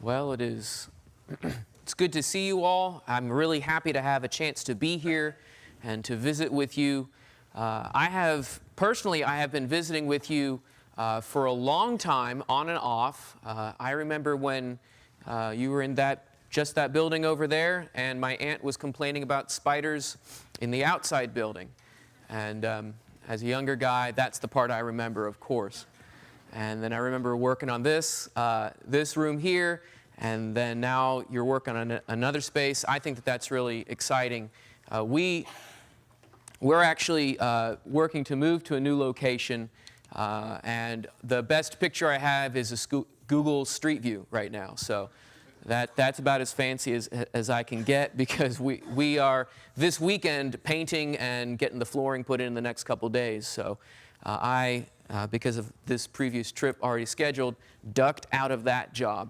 Well, it's good to see you all. I'm really happy to have a chance to be here and to visit with you. I have been visiting with you for a long time, on and off. I remember when you were in that building over there, and my aunt was complaining about spiders in the outside building. And as a younger guy, that's the part I remember, of course. And then I remember working on this room here, and then now you're working on another space. I think that that's really exciting. We're actually working to move to a new location, and the best picture I have is a Google Street View right now. So that's about as fancy as I can get, because we are this weekend painting and getting the flooring put in the next couple days. So because of this previous trip already scheduled, ducked out of that job.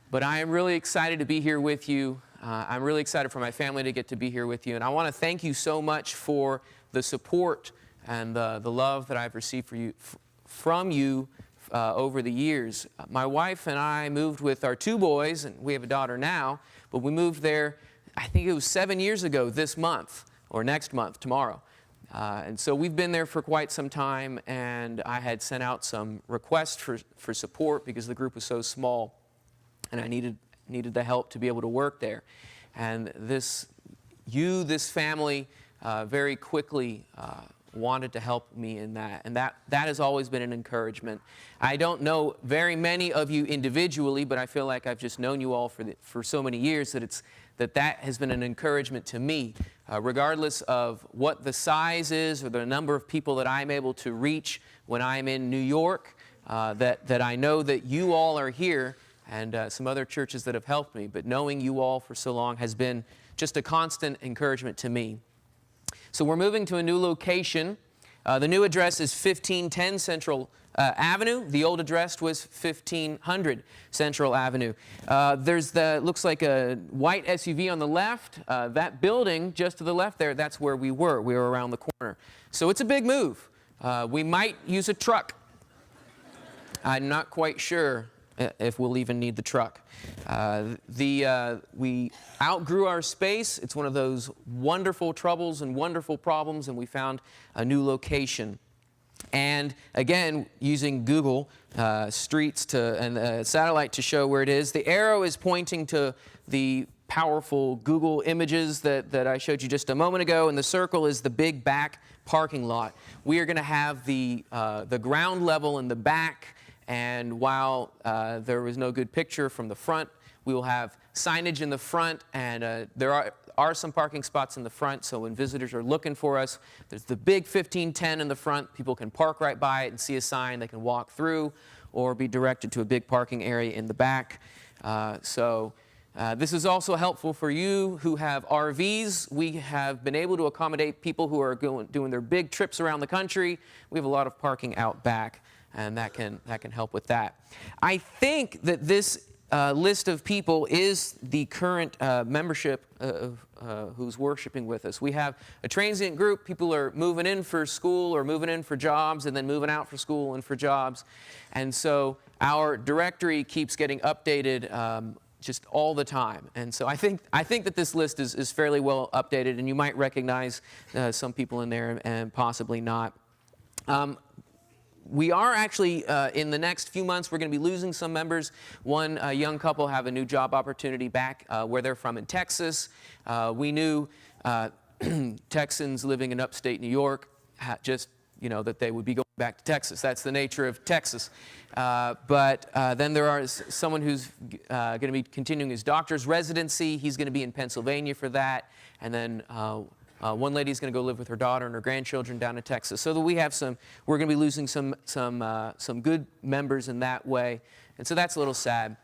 But I am really excited to be here with you. I'm really excited for my family to get to be here with you. And I want to thank you so much for the support and the love that I've received from you over the years. My wife and I moved with our two boys, and we have a daughter now, but we moved there, I think it was 7 years ago this month, or next month, tomorrow. And so we've been there for quite some time, and I had sent out some requests for support because the group was so small, and I needed the help to be able to work there. And this family very quickly wanted to help me in that, and that has always been an encouragement. I don't know very many of you individually, but I feel like I've just known you all for so many years that has been an encouragement to me, regardless of what the size is or the number of people that I'm able to reach when I'm in New York, that I know that you all are here, and some other churches that have helped me, but knowing you all for so long has been just a constant encouragement to me. So we're moving to a new location. The new address is 1510 Central Avenue. The old address was 1500 Central Avenue. Looks like a white SUV on the left. That building just to the left there, that's where we were. We were around the corner. So it's a big move. We might use a truck. I'm not quite sure if we'll even need the truck. We outgrew our space. It's one of those wonderful troubles and wonderful problems, and we found a new location. And again, using Google Streets and satellite to show where it is, the arrow is pointing to the powerful Google images that I showed you just a moment ago, and the circle is the big back parking lot. We are going to have the ground level in the back. And while there was no good picture from the front, we will have signage in the front, and there are some parking spots in the front, so when visitors are looking for us, there's the big 1510 in the front. People can park right by it and see a sign. They can walk through or be directed to a big parking area in the back. This is also helpful for you who have RVs. We have been able to accommodate people who are doing their big trips around the country. We have a lot of parking out back, and that can help with that. I think that this list of people is the current membership who's worshiping with us. We have a transient group. People are moving in for school or moving in for jobs and then moving out for school and for jobs. And so our directory keeps getting updated just all the time. And so I think that this list is fairly well updated, and you might recognize some people in there and possibly not. We are actually, in the next few months, we're going to be losing some members. One young couple have a new job opportunity back where they're from in Texas. We knew Texans living in upstate New York, that they would be going back to Texas. That's the nature of Texas. But then there is someone who's going to be continuing his doctor's residency. He's going to be in Pennsylvania for that. And then one lady's going to go live with her daughter and her grandchildren down in Texas. So that we're going to be losing some good members in that way. And so that's a little sad.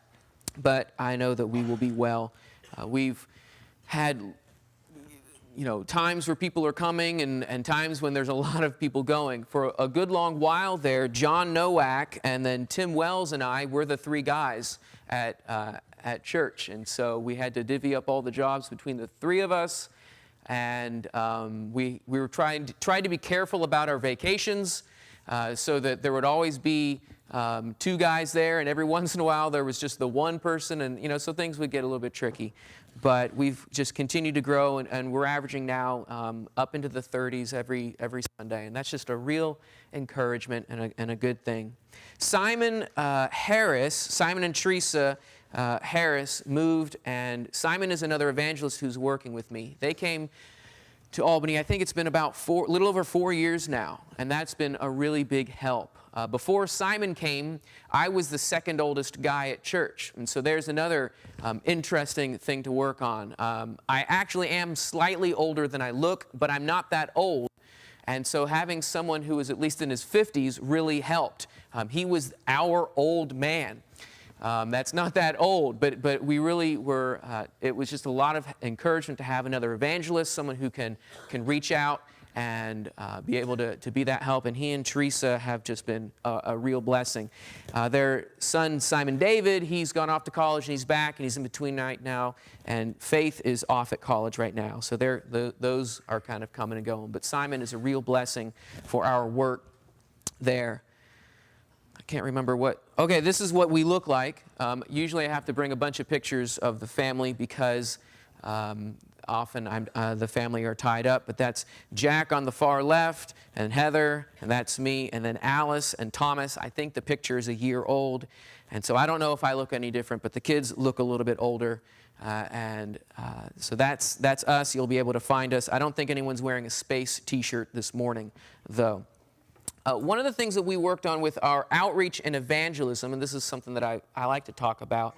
But I know that we will be well. We've had times where people are coming and times when there's a lot of people going. For a good long while there, John Nowak and then Tim Wells and I were the three guys at church. And so we had to divvy up all the jobs between the three of us. And we were tried to be careful about our vacations. so that there would always be two guys there, and every once in a while there was just the one person, and so things would get a little bit tricky. But we've just continued to grow, and we're averaging now up into the 30s every Sunday, and that's just a real encouragement and a good thing. Simon and Teresa Harris moved, and Simon is another evangelist who's working with me. They came to Albany. I think it's been about a little over 4 years now, and that's been a really big help. Before Simon came, I was the second oldest guy at church, and so there's another interesting thing to work on. I actually am slightly older than I look, but I'm not that old, and so having someone who was at least in his 50s really helped. He was our old man. That's not that old, but we really were, it was just a lot of encouragement to have another evangelist, someone who can reach out and be able to be that help. And he and Teresa have just been a real blessing. Their son, Simon David, he's gone off to college and he's back and he's in between right now. And Faith is off at college right now. So those are kind of coming and going. But Simon is a real blessing for our work there. I can't remember what. Okay, this is what we look like. Usually I have to bring a bunch of pictures of the family because often the family are tied up. But that's Jack on the far left, and Heather, and that's me, and then Alice and Thomas. I think the picture is a year old, and so I don't know if I look any different, but the kids look a little bit older. So that's us. You'll be able to find us. I don't think anyone's wearing a space t-shirt this morning, though. One of the things that we worked on with our outreach and evangelism, and this is something that I like to talk about,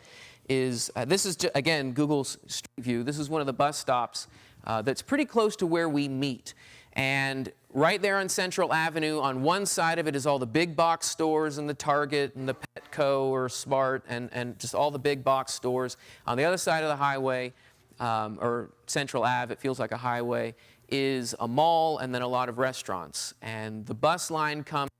is this is, again, Google's Street View. This is one of the bus stops that's pretty close to where we meet. And right there on Central Avenue, on one side of it is all the big box stores and the Target and the Petco or Smart and just all the big box stores. On the other side of the highway, or Central Ave, it feels like a highway, is a mall and then a lot of restaurants. And the bus line comes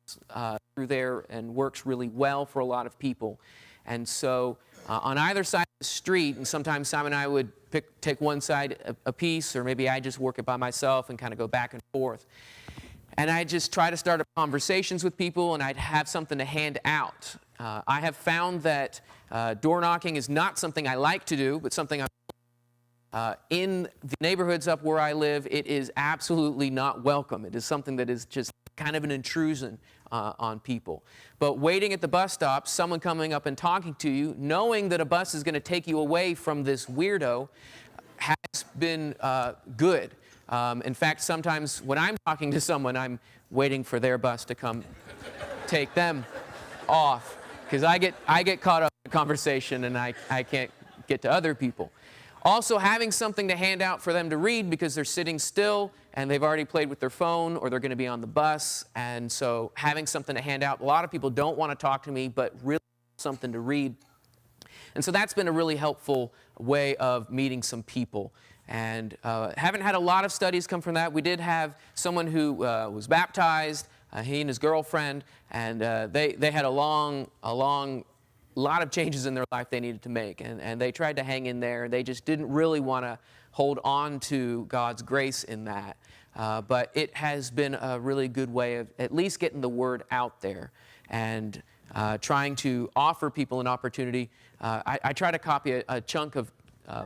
through there and works really well for a lot of people. And so on either side of the street, and sometimes Simon and I would take one side a piece, or maybe I just work it by myself and kind of go back and forth. And I just try to start up conversations with people, and I'd have something to hand out. I have found that door knocking is not something I like to do, but something in the neighborhoods up where I live, it is absolutely not welcome. It is something that is just kind of an intrusion on people. But waiting at the bus stop, someone coming up and talking to you, knowing that a bus is going to take you away from this weirdo, has been good. In fact, sometimes when I'm talking to someone, I'm waiting for their bus to come take them off, because I get caught up in the conversation and I can't get to other people. Also, having something to hand out for them to read because they're sitting still and they've already played with their phone or they're going to be on the bus. And so having something to hand out. A lot of people don't want to talk to me, but really something to read. And so that's been a really helpful way of meeting some people. And haven't had a lot of studies come from that. We did have someone who was baptized, he and his girlfriend, and they had a lot of changes in their life they needed to make, and they tried to hang in there. They just didn't really want to hold on to God's grace in that. But it has been a really good way of at least getting the word out there and trying to offer people an opportunity. I try to copy a chunk of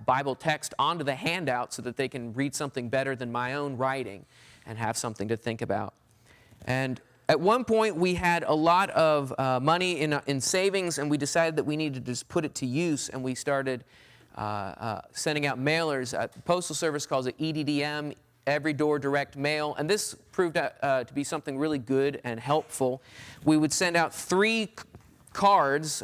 Bible text onto the handout so that they can read something better than my own writing and have something to think about. And at one point, we had a lot of money in savings, and we decided that we needed to just put it to use, and we started sending out mailers. The Postal Service calls it EDDM, Every Door Direct Mail, and this proved to be something really good and helpful. We would send out 3 cards.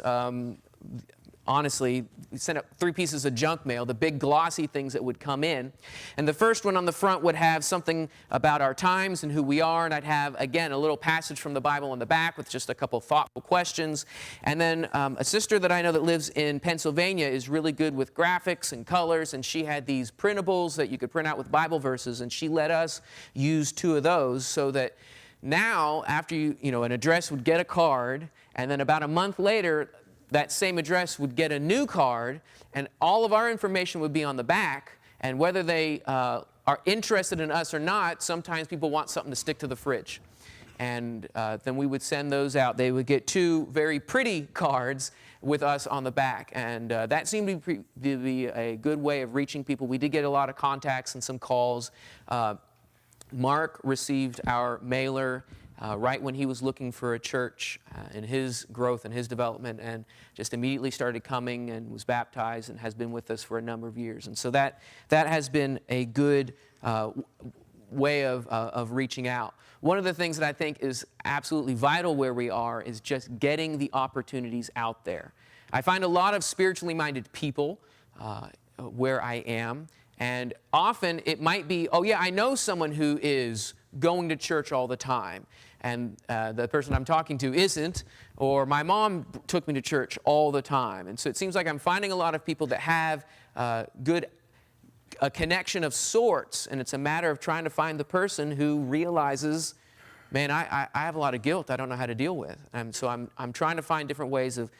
Honestly, we sent out 3 pieces of junk mail, the big glossy things that would come in. And the first one on the front would have something about our times and who we are. And I'd have, again, a little passage from the Bible on the back with just a couple thoughtful questions. And then a sister that I know that lives in Pennsylvania is really good with graphics and colors. And she had these printables that you could print out with Bible verses. And she let us use 2 of those so that now, after an address would get a card, and then about a month later, that same address would get a new card, and all of our information would be on the back. And whether they are interested in us or not, sometimes people want something to stick to the fridge. and then we would send those out. They would get 2 very pretty cards with us on the back, and that seemed to be a good way of reaching people. We did get a lot of contacts and some calls. Mark received our mailer right when he was looking for a church in his growth and his development, and just immediately started coming and was baptized and has been with us for a number of years. And so that has been a good way of reaching out. One of the things that I think is absolutely vital where we are is just getting the opportunities out there. I find a lot of spiritually minded people where I am, and often it might be, oh yeah, I know someone who is going to church all the time, and the person I'm talking to isn't, or my mom took me to church all the time. And so it seems like I'm finding a lot of people that have a connection of sorts, and it's a matter of trying to find the person who realizes, man, I have a lot of guilt I don't know how to deal with. And so I'm trying to find different ways of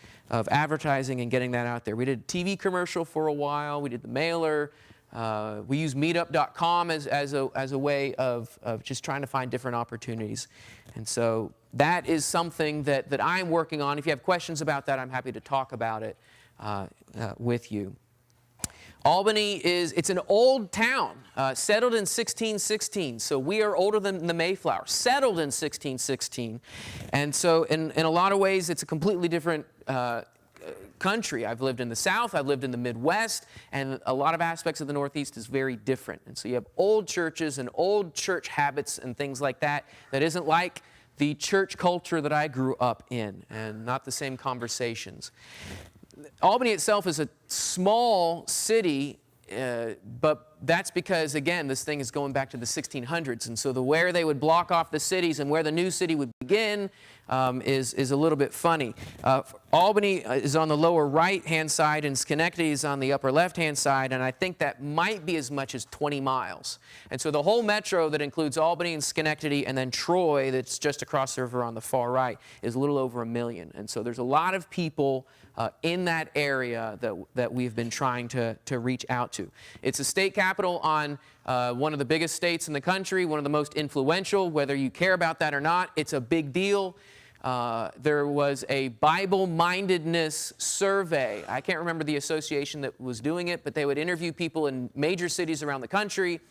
advertising and getting that out there. We did a TV commercial for a while. We did the mailer. We use meetup.com as a way of just trying to find different opportunities. And so that is something that I'm working on. If you have questions about that, I'm happy to talk about it with you. Albany it's an old town, settled in 1616. So we are older than the Mayflower, settled in 1616. And so in a lot of ways, it's a completely different country. I've lived in the South, I've lived in the Midwest, and a lot of aspects of the Northeast is very different. And so you have old churches and old church habits and things like that isn't like the church culture that I grew up in, and not the same conversations. Albany itself is a small city, but that's because, again, this thing is going back to the 1600s. And so where they would block off the cities and where the new city would begin is a little bit funny. Albany is on the lower right-hand side, and Schenectady is on the upper left-hand side, and I think that might be as much as 20 miles. And so the whole metro that includes Albany and Schenectady and then Troy, that's just across the river on the far right, is a little over 1 million. And so there's a lot of people in that area that we've been trying to reach out to. It's a state capital on one of the biggest states in the country, one of the most influential. Whether you care about that or not, it's a big deal. There was a Bible-mindedness survey. I can't remember the association that was doing it, but they would interview people in major cities around the country,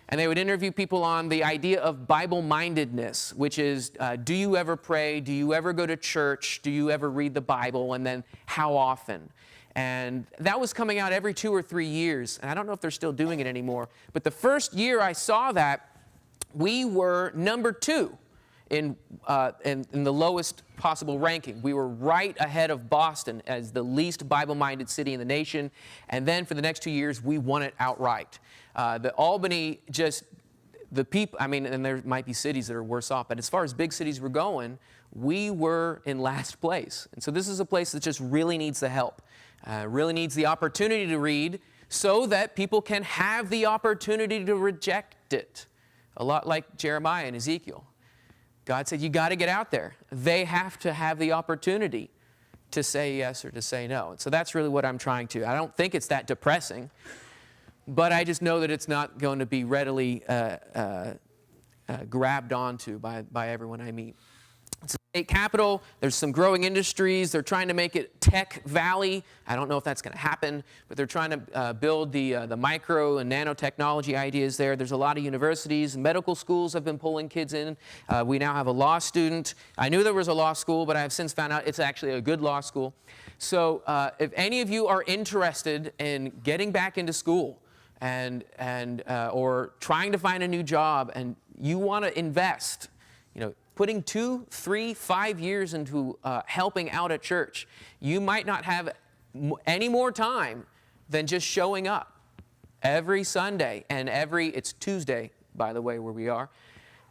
and they would interview people on the idea of Bible-mindedness, which is, do you ever pray? Do you ever go to church? Do you ever read the Bible? And then how often? And that was coming out every 2 or 3 years. And I don't know if they're still doing it anymore. But the first year I saw that, we were number 2 in the lowest possible ranking. We were right ahead of Boston as the least Bible-minded city in the nation. And then for the next 2 years, we won it outright. The Albany, just the people, I mean, and there might be cities that are worse off, but as far as big cities were going, we were in last place. And so this is a place that just really needs the help, really needs the opportunity to read so that people can have the opportunity to reject it. A lot like Jeremiah and Ezekiel. God said, you got to get out there. They have to have the opportunity to say yes or to say no. And so that's really what I'm trying to. I don't think it's that depressing, but I just know that it's not going to be readily grabbed onto by everyone I meet. It's a state capital. There's some growing industries. They're trying to make it Tech Valley. I don't know if that's going to happen, but they're trying to build the micro and nanotechnology ideas there. There's a lot of universities. Medical schools have been pulling kids in. We now have a law student. I knew there was a law school, but I have since found out it's actually a good law school. So if any of you are interested in getting back into school or trying to find a new job and you want to invest, putting 2, 3, 5 years into helping out at church, you might not have any more time than just showing up every Sunday and it's Tuesday, by the way, where we are,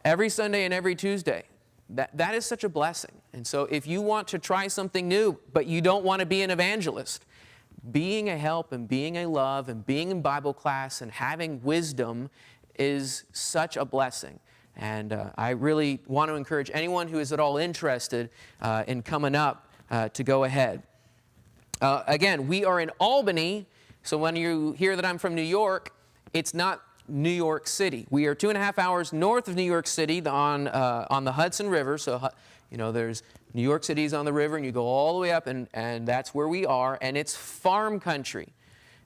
every Sunday and every Tuesday. That is such a blessing. And so if you want to try something new, but you don't want to be an evangelist, being a help and being a love and being in Bible class and having wisdom is such a blessing. And I really want to encourage anyone who is at all interested in coming up to go ahead. Again, we are in Albany, so when you hear that I'm from New York, it's not New York City. We are 2.5 hours north of New York City on the Hudson River. So, there's New York City's on the river, and you go all the way up, and that's where we are, and it's farm country.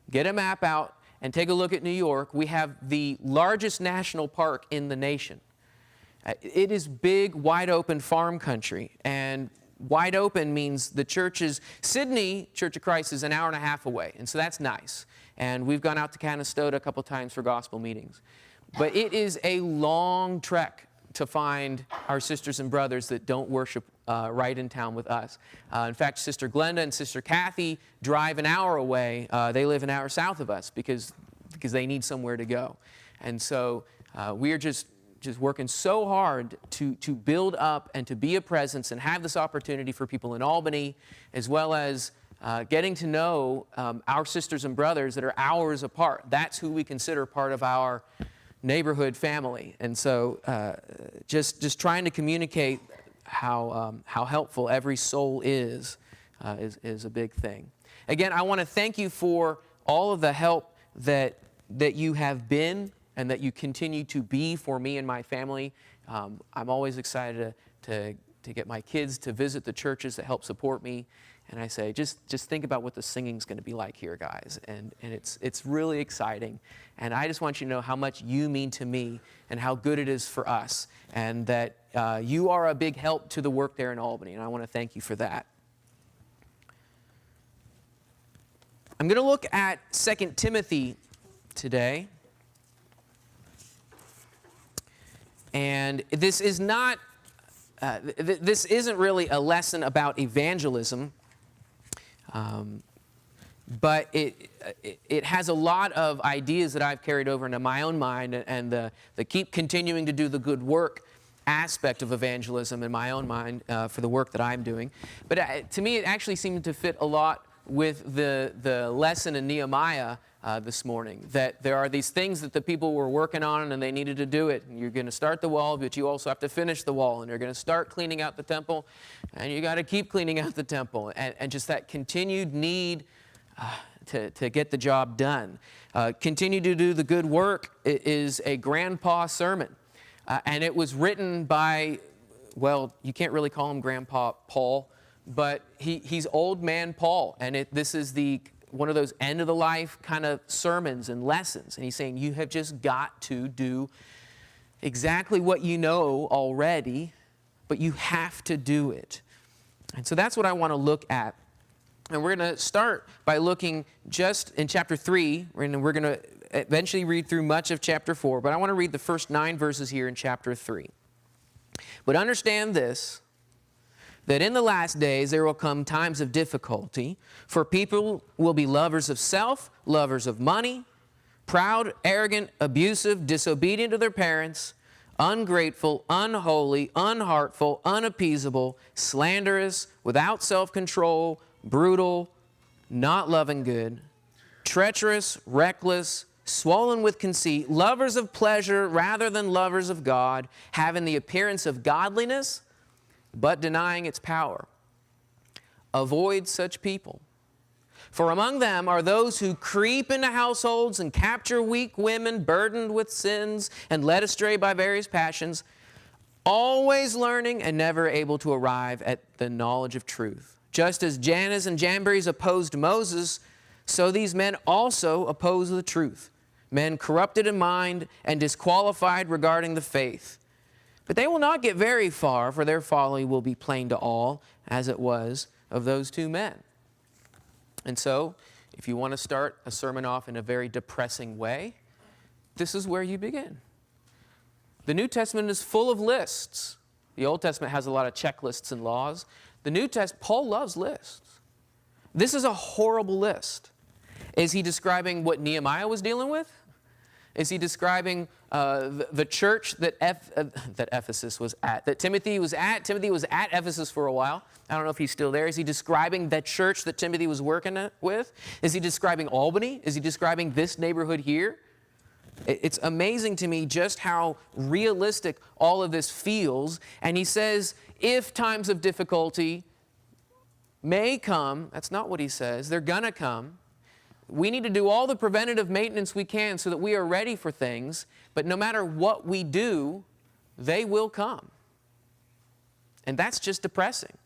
Get a map out and take a look at New York. We have the largest national park in the nation. It is big, wide open farm country, and wide open means the Sydney Church of Christ is an hour and a half away, and so that's nice. And we've gone out to Canastota a couple times for gospel meetings. But it is a long trek to find our sisters and brothers that don't worship right in town with us. In fact, Sister Glenda and Sister Kathy drive an hour away. They live an hour south of us because they need somewhere to go. And so we are just working so hard to build up and to be a presence and have this opportunity for people in Albany, as well as getting to know our sisters and brothers that are hours apart. That's who we consider part of our neighborhood family. And so just trying to communicate how helpful every soul is a big thing. Again, I want to thank you for all of the help that you have been and that you continue to be for me and my family. I'm always excited to get my kids to visit the churches that help support me. And I say, just think about what the singing's going to be like here, guys. And it's really exciting. And I just want you to know how much you mean to me and how good it is for us. And that you are a big help to the work there in Albany. And I want to thank you for that. I'm going to look at 2 Timothy today. And this is not, this isn't really a lesson about evangelism, but it has a lot of ideas that I've carried over into my own mind, and the keep continuing to do the good work aspect of evangelism in my own mind for the work that I'm doing. But to me, it actually seemed to fit a lot with the lesson in Nehemiah this morning, that there are these things that the people were working on and they needed to do it. And you're going to start the wall, but you also have to finish the wall. And you're going to start cleaning out the temple, and you got to keep cleaning out the temple. And just that continued need to get the job done. Continue to do the good work is a grandpa sermon. And it was written by, well, you can't really call him Grandpa Paul, but he's Old Man Paul. And this is one of those end-of-the-life kind of sermons and lessons. And he's saying you have just got to do exactly what you know already, but you have to do it. And so that's what I want to look at. And we're going to start by looking just in chapter 3, and we're going to eventually read through much of chapter 4, but I want to read the first 9 verses here in chapter 3. But understand this, that in the last days there will come times of difficulty, for people will be lovers of self, lovers of money, proud, arrogant, abusive, disobedient to their parents, ungrateful, unholy, unheartful, unappeasable, slanderous, without self-control, brutal, not loving good, treacherous, reckless, swollen with conceit, lovers of pleasure rather than lovers of God, having the appearance of godliness, but denying its power. Avoid such people. For among them are those who creep into households and capture weak women burdened with sins and led astray by various passions, always learning and never able to arrive at the knowledge of truth. Just as Jannes and Jambres opposed Moses, so these men also oppose the truth. Men corrupted in mind and disqualified regarding the faith. But they will not get very far, for their folly will be plain to all, as it was of those two men. And so, if you want to start a sermon off in a very depressing way, this is where you begin. The New Testament is full of lists. The Old Testament has a lot of checklists and laws. The New Testament, Paul loves lists. This is a horrible list. Is he describing what Nehemiah was dealing with? Is he describing the church that Ephesus was at, that Timothy was at? Timothy was at Ephesus for a while. I don't know if he's still there. Is he describing that church that Timothy was working with? Is he describing Albany? Is he describing this neighborhood here? It's amazing to me just how realistic all of this feels. And he says, if times of difficulty may come, that's not what he says, they're going to come. We need to do all the preventative maintenance we can so that we are ready for things, but no matter what we do, they will come. And that's just depressing.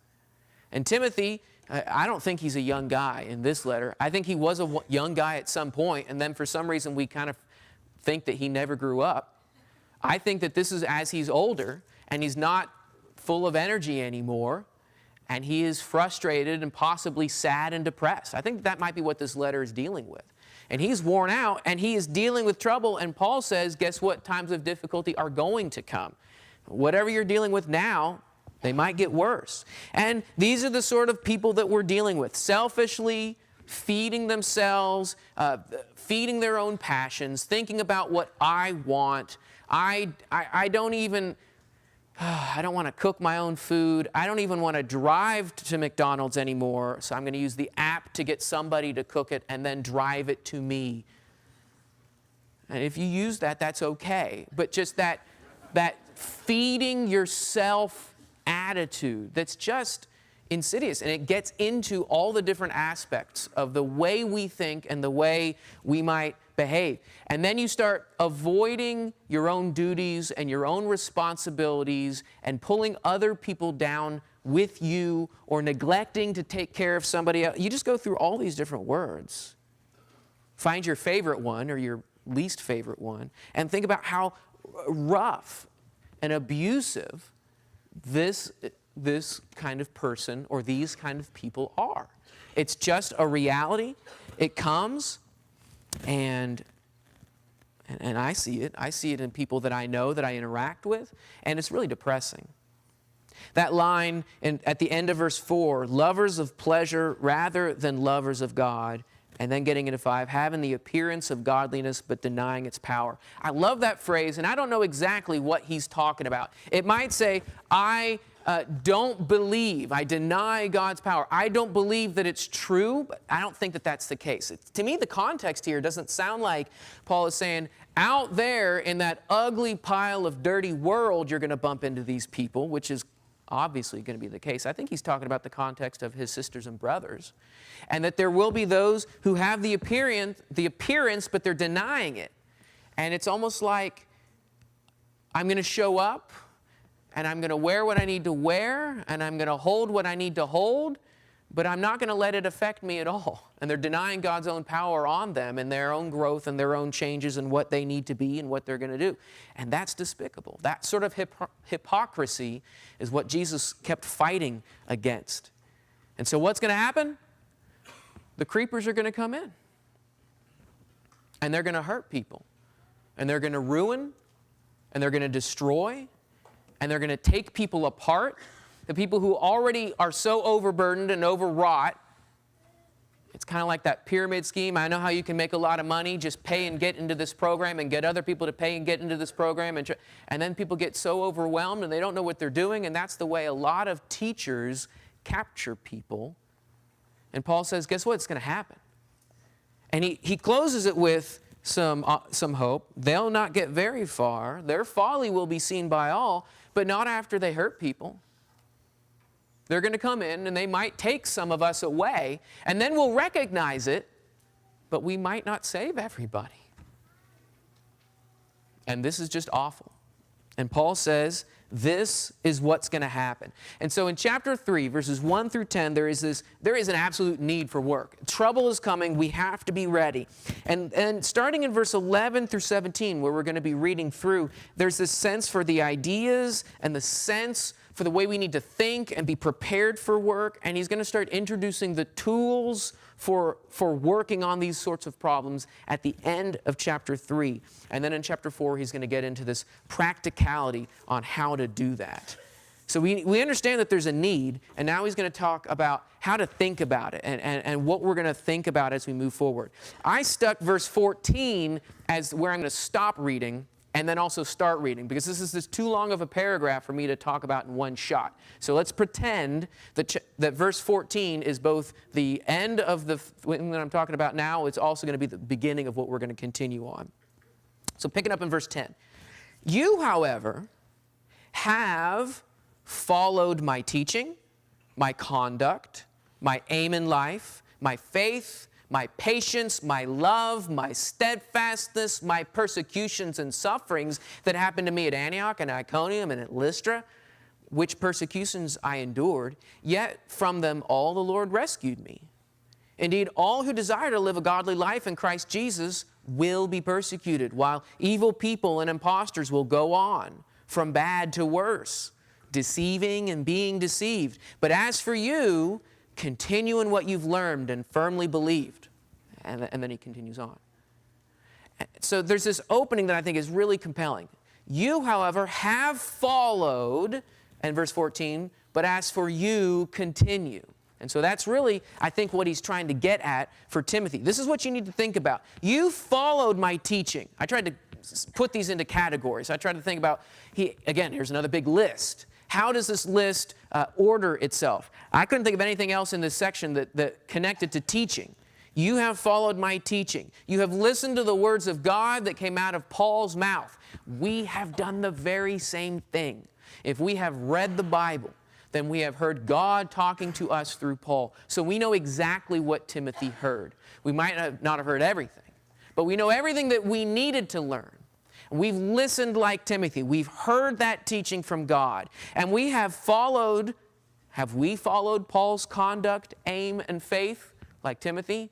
And Timothy, I don't think he's a young guy in this letter. I think he was a young guy at some point, and then for some reason we kind of think that he never grew up. I think that this is as he's older, and he's not full of energy anymore, and he is frustrated and possibly sad and depressed. I think that might be what this letter is dealing with. And he's worn out, and he is dealing with trouble, and Paul says, guess what? Times of difficulty are going to come. Whatever you're dealing with now, they might get worse. And these are the sort of people that we're dealing with. Selfishly feeding themselves, feeding their own passions, thinking about what I want. I don't want to cook my own food. I don't even want to drive to McDonald's anymore, so I'm going to use the app to get somebody to cook it and then drive it to me. And if you use that, that's okay. But just that feeding yourself attitude that's just insidious, and it gets into all the different aspects of the way we think and the way we might behave. And then you start avoiding your own duties and your own responsibilities and pulling other people down with you or neglecting to take care of somebody else. You just go through all these different words. Find your favorite one or your least favorite one and think about how rough and abusive this kind of person or these kind of people are. It's just a reality. It comes, and I see it. I see it in people that I know, that I interact with, and it's really depressing. That line at the end of verse 4, lovers of pleasure rather than lovers of God, and then getting into 5, having the appearance of godliness but denying its power. I love that phrase, and I don't know exactly what he's talking about. It might say, I don't believe, I deny God's power. I don't believe that it's true, but I don't think that that's the case. To me, the context here doesn't sound like Paul is saying, out there in that ugly pile of dirty world, you're going to bump into these people, which is obviously going to be the case. I think he's talking about the context of his sisters and brothers, and that there will be those who have the appearance, but they're denying it. And it's almost like, I'm going to show up, and I'm going to wear what I need to wear, and I'm going to hold what I need to hold, but I'm not going to let it affect me at all. And they're denying God's own power on them and their own growth and their own changes and what they need to be and what they're going to do. And that's despicable. That sort of hypocrisy is what Jesus kept fighting against. And so what's going to happen? The creepers are going to come in. And they're going to hurt people. And they're going to ruin. And they're going to destroy. And they're going to take people apart. The people who already are so overburdened and overwrought. It's kind of like that pyramid scheme. I know how you can make a lot of money. Just pay and get into this program and get other people to pay and get into this program. And then people get so overwhelmed and they don't know what they're doing. And that's the way a lot of teachers capture people. And Paul says, guess what? It's going to happen. And he closes it with some hope. They'll not get very far. Their folly will be seen by all, but not after they hurt people. They're going to come in and they might take some of us away, and then we'll recognize it, but we might not save everybody. And this is just awful. And Paul says, this is what's going to happen. And so in chapter 3, verses 1 through 10, there is an absolute need for work. Trouble is coming. We have to be ready. And starting in verse 11 through 17, where we're going to be reading through, there's this sense for the ideas and the sense for the way we need to think and be prepared for work. And he's going to start introducing the tools for working on these sorts of problems at the end of chapter 3. And then in chapter 4, he's going to get into this practicality on how to do that. So we understand that there's a need, and now he's going to talk about how to think about it and what we're going to think about as we move forward. I stuck verse 14 as where I'm going to stop reading and then also start reading, because this is too long of a paragraph for me to talk about in one shot. So let's pretend that verse 14 is both the end of the thing that I'm talking about now. It's also going to be the beginning of what we're going to continue on. So picking up in verse 10. You, however, have followed my teaching, my conduct, my aim in life, my faith, my patience, my love, my steadfastness, my persecutions and sufferings that happened to me at Antioch and Iconium and at Lystra, which persecutions I endured, yet from them all the Lord rescued me. Indeed, all who desire to live a godly life in Christ Jesus will be persecuted, while evil people and impostors will go on from bad to worse, deceiving and being deceived. But as for you, continue in what you've learned and firmly believed. And then he continues on. So there's this opening that I think is really compelling. You, however, have followed, and verse 14, but as for you, continue. And so that's really, I think, what he's trying to get at for Timothy. This is what you need to think about. You followed my teaching. I tried to put these into categories. I tried to think about, again, here's another big list. How does this list order itself? I couldn't think of anything else in this section that connected to teaching. You have followed my teaching. You have listened to the words of God that came out of Paul's mouth. We have done the very same thing. If we have read the Bible, then we have heard God talking to us through Paul. So we know exactly what Timothy heard. We might not have heard everything, but we know everything that we needed to learn. We've listened like Timothy. We've heard that teaching from God. And we have we followed Paul's conduct, aim, and faith like Timothy?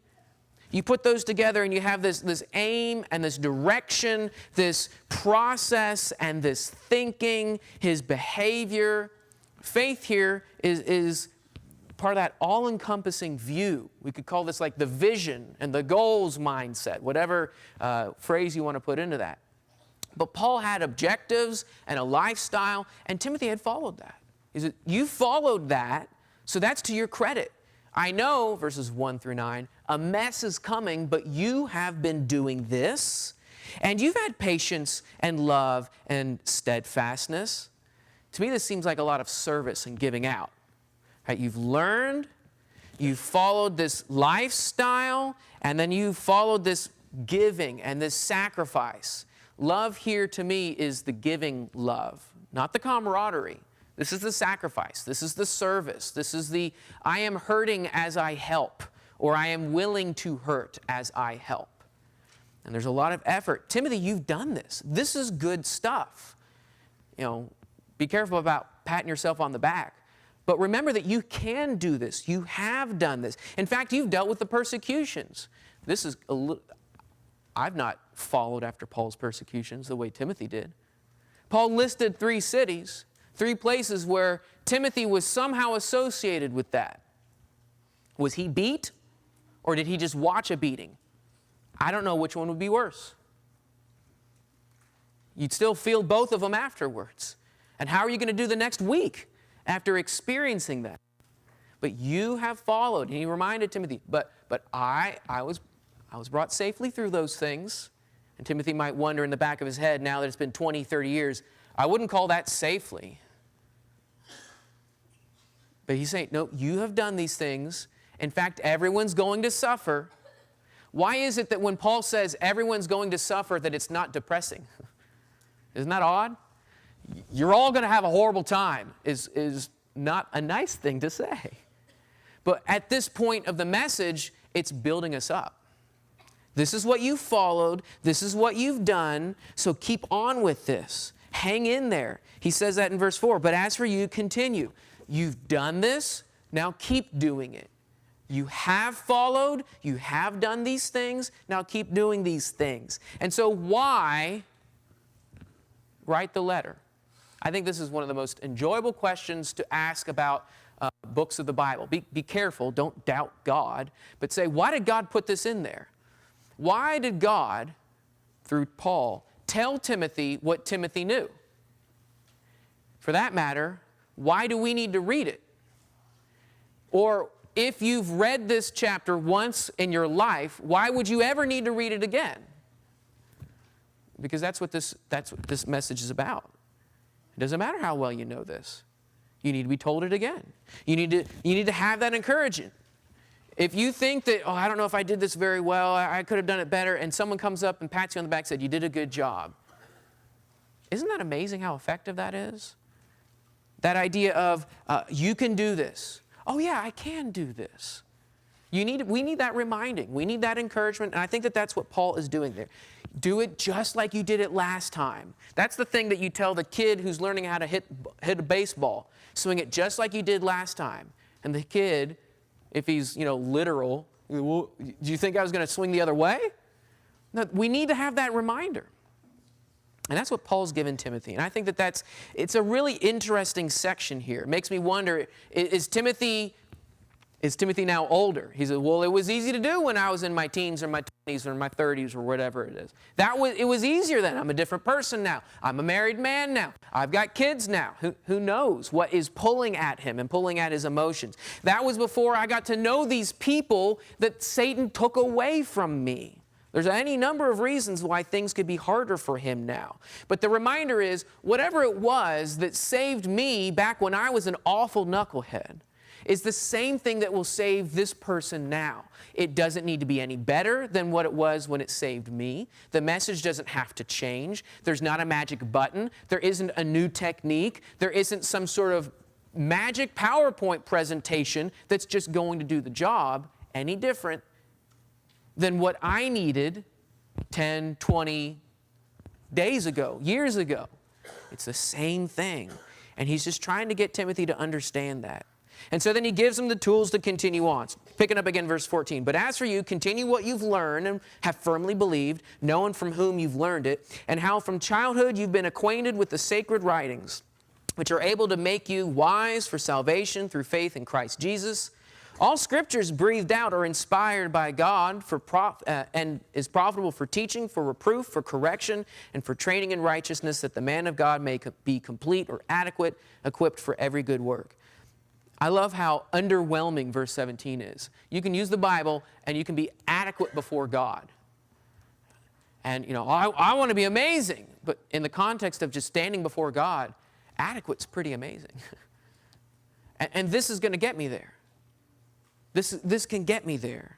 You put those together and you have this aim and this direction, this process and this thinking, his behavior. Faith here is part of that all-encompassing view. We could call this like the vision and the goals mindset, whatever phrase you want to put into that. But Paul had objectives and a lifestyle, and Timothy had followed that. You followed that, so that's to your credit. I know, verses 1 through 9, a mess is coming, but you have been doing this, and you've had patience and love and steadfastness. To me, this seems like a lot of service and giving out. Right? You've learned, you've followed this lifestyle, and then you've followed this giving and this sacrifice. Love here to me is the giving love, not the camaraderie. This is the sacrifice. This is the service. This is the I am hurting as I help, or I am willing to hurt as I help. And there's a lot of effort. Timothy, you've done this. This is good stuff. Be careful about patting yourself on the back. But remember that you can do this. You have done this. In fact, you've dealt with the persecutions. This is I've not followed after Paul's persecutions the way Timothy did. Paul listed 3 cities, 3 places where Timothy was somehow associated with that. Was he beat, or did he just watch a beating? I don't know which one would be worse. You'd still feel both of them afterwards. And how are you going to do the next week after experiencing that? But you have followed. And he reminded Timothy, but I was brought safely through those things. And Timothy might wonder in the back of his head, now that it's been 20, 30 years, I wouldn't call that safely. But he's saying, no, you have done these things. In fact, everyone's going to suffer. Why is it that when Paul says everyone's going to suffer, that it's not depressing? Isn't that odd? You're all going to have a horrible time is not a nice thing to say. But at this point of the message, it's building us up. This is what you followed. This is what you've done. So keep on with this. Hang in there. He says that in verse 4. But as for you, continue. You've done this. Now keep doing it. You have followed. You have done these things. Now keep doing these things. And so why write the letter? I think this is one of the most enjoyable questions to ask about books of the Bible. Be careful. Don't doubt God. But say, why did God put this in there? Why did God, through Paul, tell Timothy what Timothy knew? For that matter, why do we need to read it? Or if you've read this chapter once in your life, why would you ever need to read it again? Because that's what this message is about. It doesn't matter how well you know this. You need to be told it again. You need to have that encouragement. If you think that, I don't know if I did this very well, I could have done it better, and someone comes up and pats you on the back and said, you did a good job. Isn't that amazing how effective that is? That idea of, you can do this. Oh yeah, I can do this. We need that reminding. We need that encouragement. And I think that that's what Paul is doing there. Do it just like you did it last time. That's the thing that you tell the kid who's learning how to hit a baseball. Swing it just like you did last time. And the kid, if he's, literal, well, do you think I was going to swing the other way? No, we need to have that reminder. And that's what Paul's given Timothy. And I think that it's a really interesting section here. It makes me wonder, is Timothy now older? He said, well, it was easy to do when I was in my teens or my 20s or my 30s or whatever it is. It was easier then. I'm a different person now. I'm a married man now. I've got kids now. Who knows what is pulling at him and pulling at his emotions? That was before I got to know these people that Satan took away from me. There's any number of reasons why things could be harder for him now. But the reminder is, whatever it was that saved me back when I was an awful knucklehead is the same thing that will save this person now. It doesn't need to be any better than what it was when it saved me. The message doesn't have to change. There's not a magic button. There isn't a new technique. There isn't some sort of magic PowerPoint presentation that's just going to do the job any different than what I needed 10, 20 days ago, years ago. It's the same thing. And he's just trying to get Timothy to understand that. And so then he gives him the tools to continue on. Picking up again verse 14. But as for you, continue what you've learned and have firmly believed, knowing from whom you've learned it, and how from childhood you've been acquainted with the sacred writings, which are able to make you wise for salvation through faith in Christ Jesus. All scriptures breathed out are inspired by God and is profitable for teaching, for reproof, for correction, and for training in righteousness, that the man of God may be complete or adequate, equipped for every good work. I love how underwhelming verse 17 is. You can use the Bible and you can be adequate before God. And, I want to be amazing. But in the context of just standing before God, adequate's pretty amazing. and this is going to get me there. This can get me there.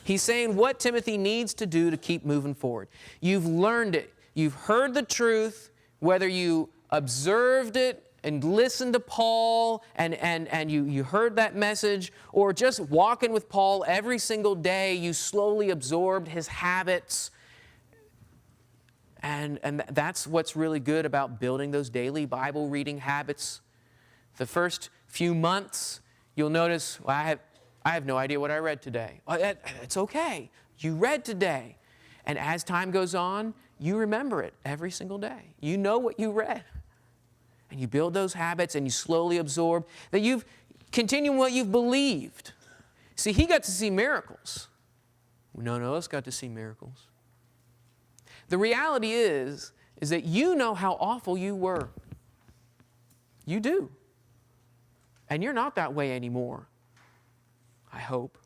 He's saying what Timothy needs to do to keep moving forward. You've learned it. You've heard the truth, whether you observed it and listened to Paul and you heard that message, or just walking with Paul every single day, you slowly absorbed his habits. And that's what's really good about building those daily Bible reading habits. The first few months, you'll notice, well, I have no idea what I read today. It's okay. You read today. And as time goes on, you remember it every single day. You know what you read. And you build those habits and you slowly absorb that you've continued what you've believed. See, he got to see miracles. None of us got to see miracles. The reality is that you know how awful you were. You do. And you're not that way anymore. I hope.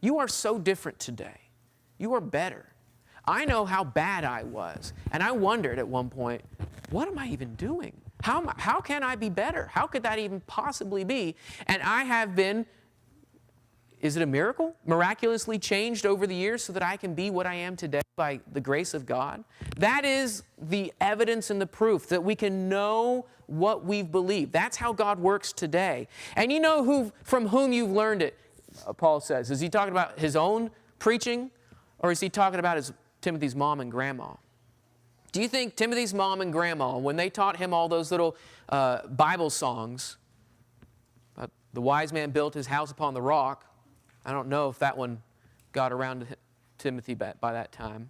You are so different today. You are better. I know how bad I was. And I wondered at one point, what am I even doing? How can I be better? How could that even possibly be? And I have been, is it a miracle? Miraculously changed over the years so that I can be what I am today by the grace of God. That is the evidence and the proof that we can know what we've believed. That's how God works today. And you know from whom you've learned it, Paul says. Is he talking about his own preaching, or is he talking about Timothy's mom and grandma? Do you think Timothy's mom and grandma, when they taught him all those little Bible songs, the wise man built his house upon the rock, I don't know if that one got around to Timothy by that time.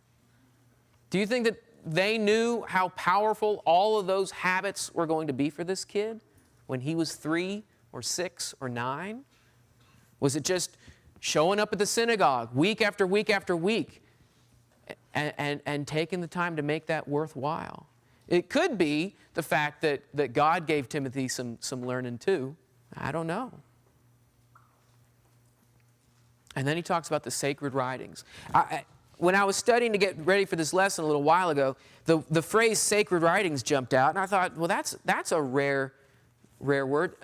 Do you think that they knew how powerful all of those habits were going to be for this kid when he was 3 or 6 or 9? Was it just showing up at the synagogue week after week after week and taking the time to make that worthwhile? It could be the fact that God gave Timothy some learning too. I don't know. And then he talks about the sacred writings. When I was studying to get ready for this lesson a little while ago, the phrase sacred writings jumped out, and I thought, well, that's a rare word.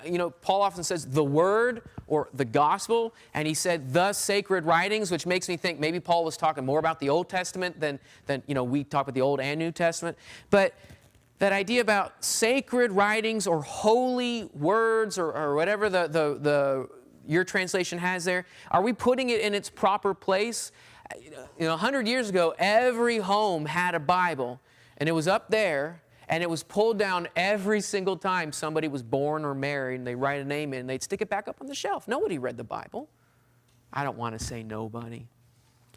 Paul often says the word or the gospel, and he said the sacred writings, which makes me think maybe Paul was talking more about the Old Testament than we talk about the Old and New Testament. But that idea about sacred writings or holy words or whatever the your translation has there? Are we putting it in its proper place? 100 years ago, every home had a Bible, and it was up there, and it was pulled down every single time somebody was born or married, and they write a name in, and they'd stick it back up on the shelf. Nobody read the Bible. I don't want to say nobody.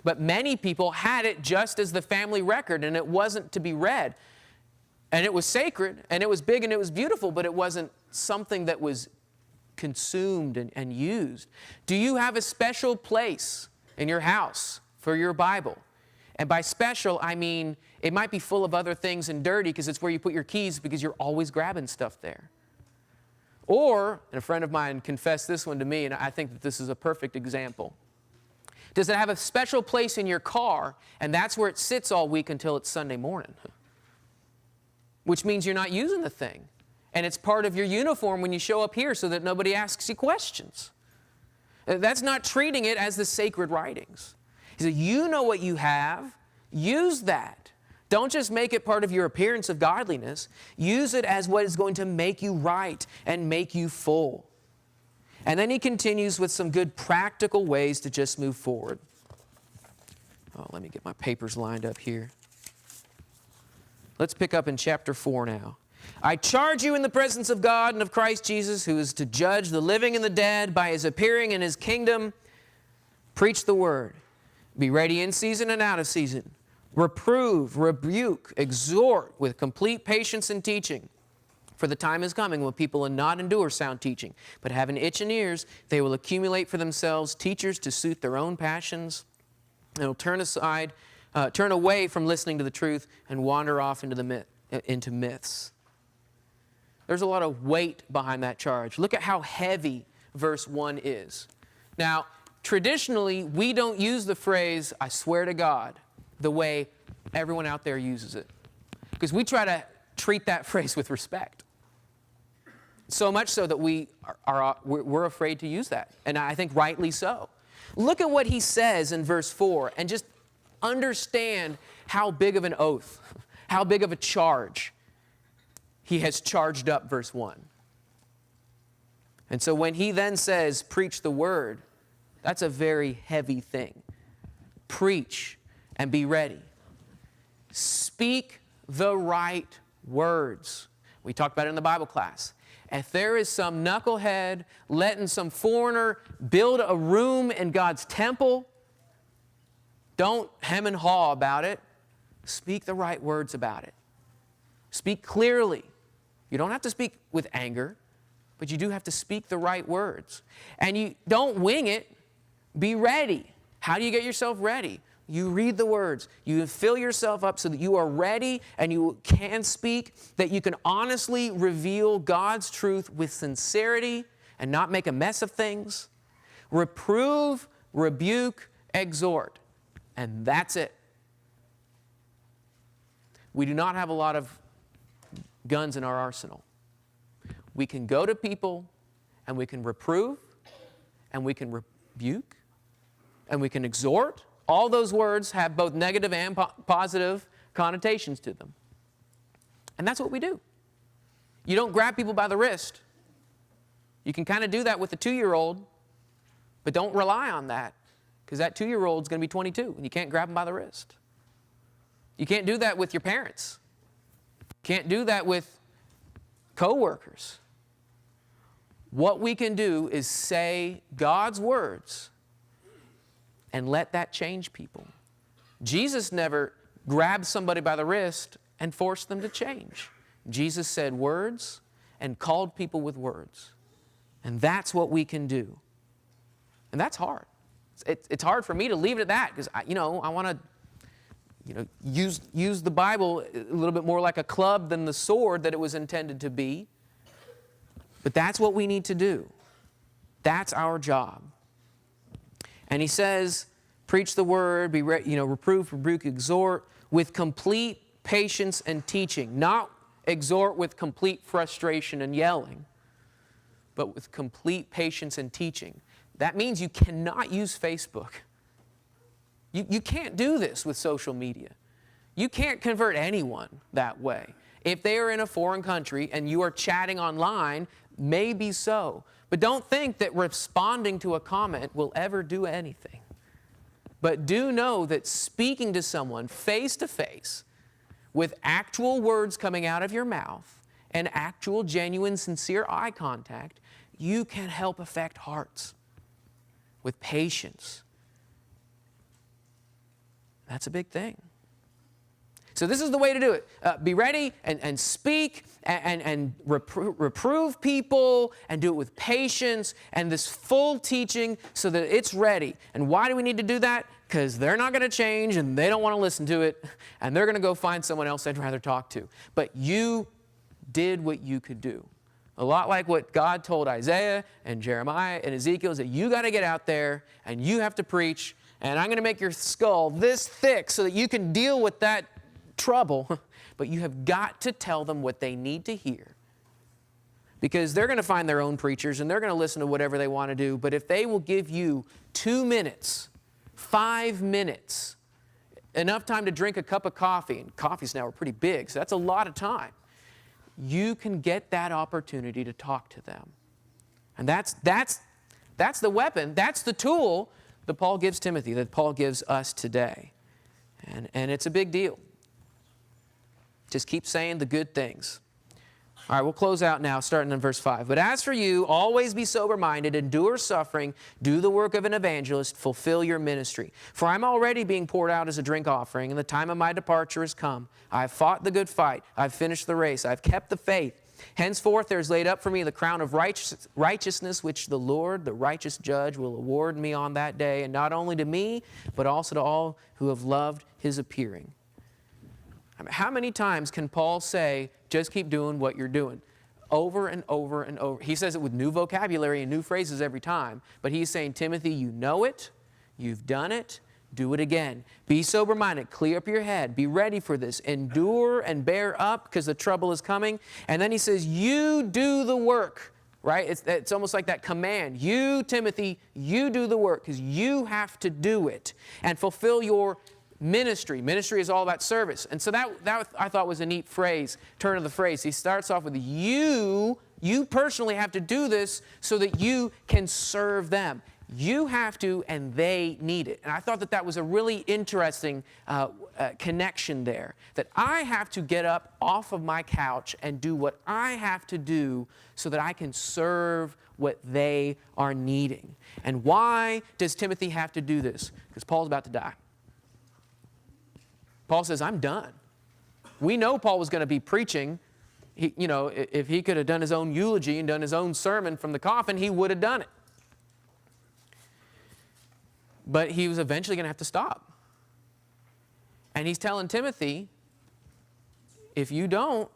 But many people had it just as the family record, and it wasn't to be read. And it was sacred, and it was big, and it was beautiful, but it wasn't something that was consumed and used. Do you have a special place in your house for your Bible? And by special, I mean it might be full of other things and dirty because it's where you put your keys because you're always grabbing stuff there. Or, and a friend of mine confessed this one to me, and I think that this is a perfect example. Does it have a special place in your car, and that's where it sits all week until it's Sunday morning? Which means you're not using the thing. And it's part of your uniform when you show up here so that nobody asks you questions. That's not treating it as the sacred writings. He said, you know what you have, use that. Don't just make it part of your appearance of godliness. Use it as what is going to make you right and make you full. And then he continues with some good practical ways to just move forward. Oh, let me get my papers lined up here. Let's pick up in chapter 4 now. I charge you in the presence of God and of Christ Jesus, who is to judge the living and the dead by his appearing in his kingdom. Preach the word. Be ready in season and out of season. Reprove, rebuke, exhort with complete patience and teaching. For the time is coming when people will not endure sound teaching, but having itching ears, they will accumulate for themselves teachers to suit their own passions, and will turn away from listening to the truth and wander off into myths. There's a lot of weight behind that charge. Look at how heavy verse 1 is. Now, traditionally, we don't use the phrase, I swear to God, the way everyone out there uses it. Because we try to treat that phrase with respect. So much so that we're afraid to use that. And I think rightly so. Look at what he says in verse 4 and just understand how big of an oath, how big of a charge he has charged up verse 1. And so when he then says, preach the word, that's a very heavy thing. Preach and be ready. Speak the right words. We talked about it in the Bible class. If there is some knucklehead letting some foreigner build a room in God's temple, don't hem and haw about it. Speak the right words about it. Speak clearly. You don't have to speak with anger, but you do have to speak the right words. And you don't wing it. Be ready. How do you get yourself ready? You read the words. You fill yourself up so that you are ready and you can speak, that you can honestly reveal God's truth with sincerity and not make a mess of things. Reprove, rebuke, exhort. And that's it. We do not have a lot of guns in our arsenal. We can go to people and we can reprove and we can rebuke and we can exhort. All those words have both negative and positive connotations to them. And that's what we do. You don't grab people by the wrist. You can kind of do that with a 2-year-old, but don't rely on that because that 2-year-old is going to be 22 and you can't grab them by the wrist. You can't do that with your parents. You can't do that with coworkers. What we can do is say God's words and let that change people. Jesus never grabbed somebody by the wrist and forced them to change. Jesus said words and called people with words. And that's what we can do. And that's hard. It's hard for me to leave it at that because, I want to use the Bible a little bit more like a club than the sword that it was intended to be. But that's what we need to do. That's our job. And he says, preach the word, reprove, rebuke, exhort with complete patience and teaching. Not exhort with complete frustration and yelling, but with complete patience and teaching. That means you cannot use Facebook. You can't do this with social media. You can't convert anyone that way. If they are in a foreign country and you are chatting online, maybe so. But don't think that responding to a comment will ever do anything. But do know that speaking to someone face to face with actual words coming out of your mouth and actual, genuine, sincere eye contact, you can help affect hearts with patience. That's a big thing. So this is the way to do it. Be ready and speak and reprove people and do it with patience and this full teaching so that it's ready. And why do we need to do that? Because they're not going to change and they don't want to listen to it and they're going to go find someone else they'd rather talk to. But you did what you could do. A lot like what God told Isaiah and Jeremiah and Ezekiel is that you got to get out there and you have to preach, and I'm going to make your skull this thick so that you can deal with that trouble, but you have got to tell them what they need to hear. Because they're going to find their own preachers and they're going to listen to whatever they want to do, but if they will give you 2 minutes, 5 minutes, enough time to drink a cup of coffee, and coffees now are pretty big, so that's a lot of time, you can get that opportunity to talk to them. And that's the weapon, that's the tool that Paul gives Timothy, that Paul gives us today. And it's a big deal. Just keep saying the good things. All right, we'll close out now, starting in verse 5. But as for you, always be sober-minded, endure suffering, do the work of an evangelist, fulfill your ministry. For I'm already being poured out as a drink offering, and the time of my departure has come. I have fought the good fight. I've finished the race. I've kept the faith. Henceforth there is laid up for me the crown of righteousness, which the Lord, the righteous judge, will award me on that day, and not only to me, but also to all who have loved his appearing. I mean, how many times can Paul say, just keep doing what you're doing? Over and over and over. He says it with new vocabulary and new phrases every time, but he's saying, Timothy, you know it, you've done it, do it again. Be sober-minded, clear up your head, be ready for this, endure and bear up because the trouble is coming. And then he says, you do the work, right? It's almost like that command. You, Timothy, you do the work because you have to do it and fulfill your ministry. Ministry is all about service. And so that I thought was a neat phrase, turn of the phrase. He starts off with you personally have to do this so that you can serve them. You have to, and they need it. And I thought that was a really interesting connection there. That I have to get up off of my couch and do what I have to do so that I can serve what they are needing. And why does Timothy have to do this? Because Paul's about to die. Paul says, I'm done. We know Paul was going to be preaching. If he could have done his own eulogy and done his own sermon from the coffin, he would have done it. But he was eventually going to have to stop. And he's telling Timothy, if you don't,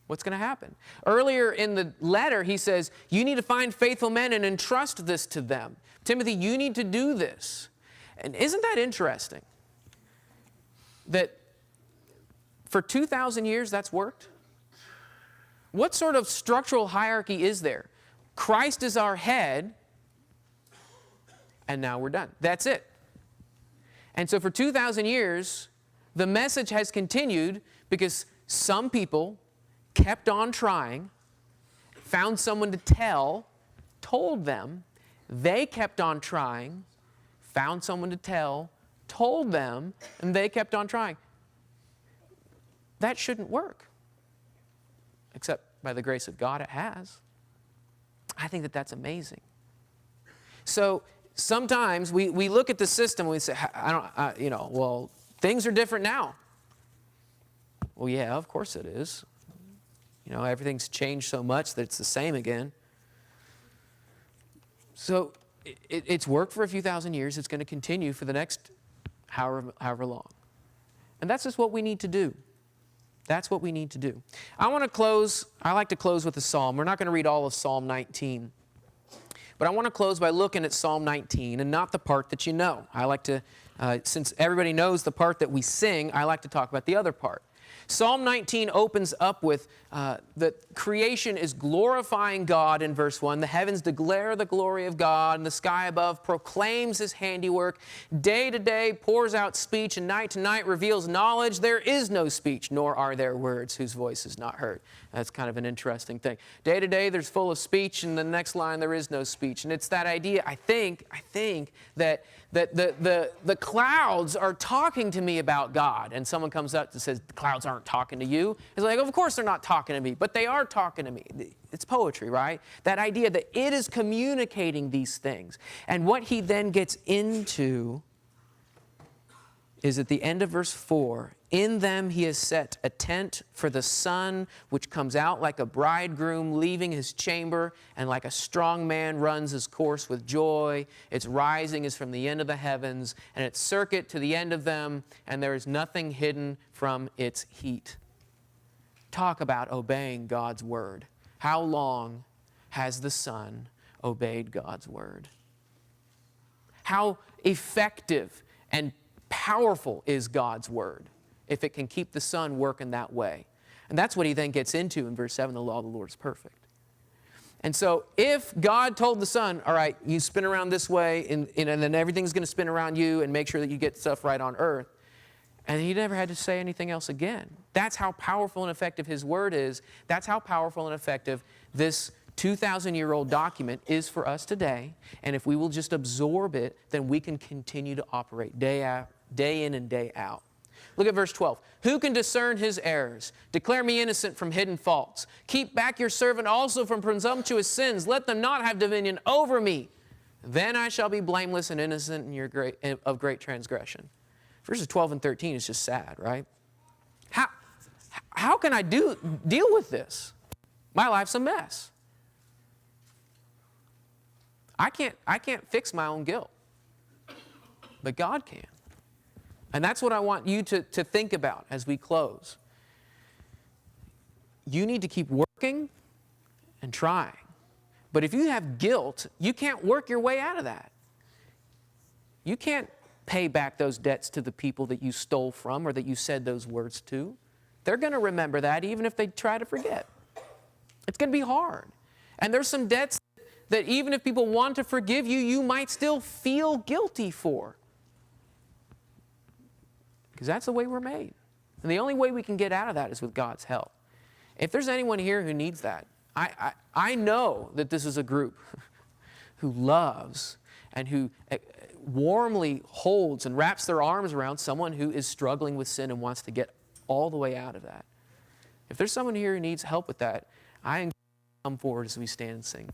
what's going to happen? Earlier in the letter, he says, you need to find faithful men and entrust this to them. Timothy, you need to do this. And isn't that interesting? That for 2,000 years that's worked? What sort of structural hierarchy is there? Christ is our head, and now we're done. That's it. And so for 2,000 years, the message has continued because some people kept on trying, found someone to tell, told them, they kept on trying, found someone to tell, told them, and they kept on trying. That shouldn't work. Except by the grace of God, it has. I think that that's amazing. So sometimes we look at the system and we say, well, things are different now. Well, yeah, of course it is. Everything's changed so much that it's the same again. So it's worked for a few thousand years. It's going to continue for the next however long. And that's just what we need to do. That's what we need to do. I like to close with a psalm. We're not going to read all of Psalm 19. But I want to close by looking at Psalm 19 and not the part that you know. I like to, since everybody knows the part that we sing, I like to talk about the other part. Psalm 19 opens up with that creation is glorifying God in verse 1. The heavens declare the glory of God, and the sky above proclaims His handiwork. Day to day pours out speech, and night to night reveals knowledge. There is no speech, nor are there words whose voice is not heard. That's kind of an interesting thing. Day to day there's full of speech, and the next line there is no speech. And it's that idea, I think that the clouds are talking to me about God. And someone comes up and says, the clouds aren't talking to you. It's like, of course they're not talking to me, but they are talking to me. It's poetry, right? That idea that it is communicating these things. And what he then gets into is at the end of verse 4, in them he has set a tent for the sun, which comes out like a bridegroom leaving his chamber, and like a strong man runs his course with joy. Its rising is from the end of the heavens, and its circuit to the end of them, and there is nothing hidden from its heat. Talk about obeying God's word. How long has the sun obeyed God's word? How effective and powerful is God's word if it can keep the sun working that way? And that's what he then gets into in verse 7, the law of the Lord is perfect. And so if God told the sun, all right, you spin around this way, and then everything's going to spin around you, and make sure that you get stuff right on earth, and he never had to say anything else again. That's how powerful and effective his word is. That's how powerful and effective this 2,000-year-old document is for us today. And if we will just absorb it, then we can continue to operate day in and day out. Look at verse 12. Who can discern his errors? Declare me innocent from hidden faults. Keep back your servant also from presumptuous sins. Let them not have dominion over me. Then I shall be blameless and innocent of great transgression. Verses 12 and 13 is just sad, right? How can I deal with this? My life's a mess. I can't fix my own guilt, but God can. And that's what I want you to think about as we close. You need to keep working and trying. But if you have guilt, you can't work your way out of that. You can't pay back those debts to the people that you stole from or that you said those words to. They're going to remember that even if they try to forget. It's going to be hard. And there's some debts that even if people want to forgive you, you might still feel guilty for. Because that's the way we're made. And the only way we can get out of that is with God's help. If there's anyone here who needs that, I know that this is a group who loves and who warmly holds and wraps their arms around someone who is struggling with sin and wants to get all the way out of that. If there's someone here who needs help with that, I encourage you to come forward as we stand and sing.